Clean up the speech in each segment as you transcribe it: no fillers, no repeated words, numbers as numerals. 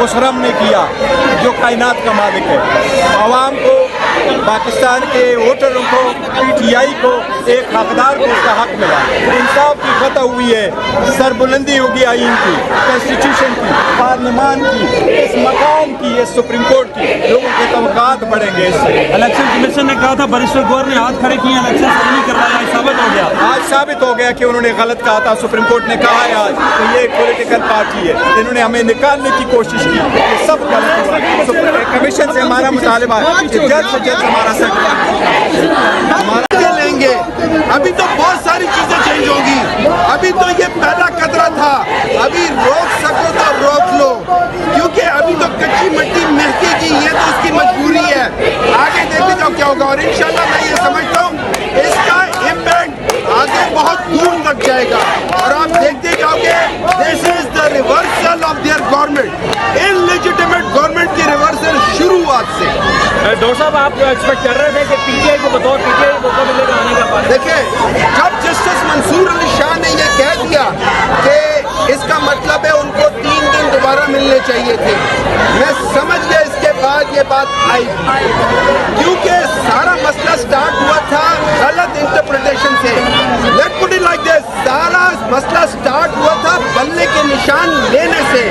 उस रब ने किया जो कायनात का मालिक है। आवाम को, पाकिस्तान के वोटरों को, PTI को, एक हकदार को उसका हक मिला। इंसाफ की फतह हुई है, सरबुलंदी होगी आइन की, कॉन्स्टिट्यूशन की, पार्लियामान की, इस मकाम की, इस सुप्रीम कोर्ट की। लोगों के तवक्कात बढ़ेंगे इससे। इलेक्शन कमीशन ने कहा था बैरिस्टर गौहर ने हाथ खड़े किए, इलेक्शन सही नहीं करवाया, साबित हो गया। आज साबित हो गया कि उन्होंने गलत कहा था। सुप्रीम कोर्ट ने कहा है आज कि ये एक पॉलिटिकल पार्टी है, इन्होंने हमें निकालने की कोशिश की, ये सब गलत है। कमीशन से हमारा मुतालबा है कि जल्द से जल्द हमारा लेंगे। अभी तो बहुत सारी चीजें चेंज होगी, अभी तो ये पहला कतरा था, अभी रोक सको तो रोक लो, क्योंकि अभी तो कच्ची मिट्टी महकेगी, ये तो उसकी मजबूरी है। आगे देखते जाओ क्या होगा, और इंशाल्लाह मैं ये समझता हूँ इसका इम्पैक्ट आगे बहुत दूर तक जाएगा, और आप देखते जाओगे this is the reversal of their government, illegitimate government की रिवर्सल शुरुआत से। डॉक्टर साहब, आप एक्सपेक्ट कर रहे थे कि PTI को बतौर PTI मौका मिलेगा आने का? देखिए, जब जस्टिस मंसूर अली शाह ने ये कह दिया कि इसका मतलब है उनको 3 दिन दोबारा मिलने चाहिए थे, मैं समझ गया इसके बाद ये बात आई, क्योंकि सारा मसला स्टार्ट हुआ था गलत इंटरप्रिटेशन से। Let's put it like this, सारा मसला स्टार्ट हुआ था बल्ले के निशान लेने से,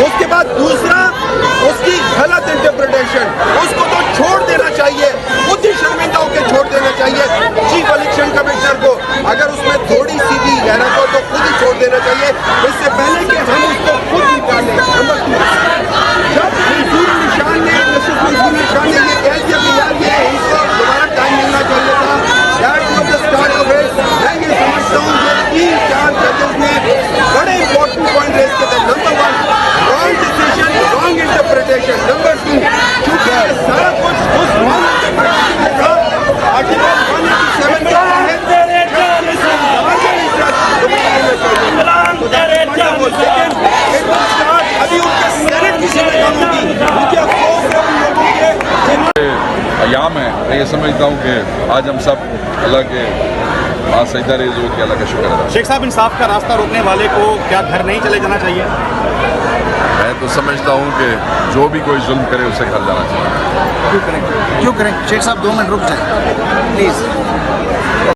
उसके बाद दूसरा उसकी गलत इंटरप्रिटेशन, उसको तो छोड़ देना चाहिए, खुद ही शर्मिंदा होकर छोड़ देना चाहिए चीफ इलेक्शन कमिश्नर को। अगर उसमें थोड़ी सी भी गैरत हो तो खुद ही छोड़ देना चाहिए, इससे पहले कि हम उसको खुद निकालें। नंबर 2, जब मंसूर अली शाह ने, जस्टिस मंसूर अली शाह ने ये कह दिया कि यार ये इनको दोबारा टाइम मिलना चाहिए था, that was the start of it. मैं ये समझता हूँ कि 3-4 जजेस ने बड़े इंपॉर्टेंट पॉइंट रेज किए थे। Number 1, wrong decision, wrong interpretation. Number 2, चूंकि सारा कुछ उस रॉन्ग इंटरप्रिटेशन में था, आर्टिकल 187 के अभी उनके सेनेट की सीटें कम होगी, उनके अफसोस है उन लोगों के अयाम है। मैं ये समझता हूँ कि आज हम सब अल्लाह के पास सजदा रेज़ हो के अल्लाह का शुक्र अदा। शेख साहब, इंसाफ का रास्ता रोकने वाले को क्या घर नहीं चले जाना चाहिए? मैं तो समझता हूँ कि जो भी कोई जुल्म करे उसे घर जाना चाहिए। क्यों करें शेख साहब, 2 मिनट रुक जाए प्लीज़।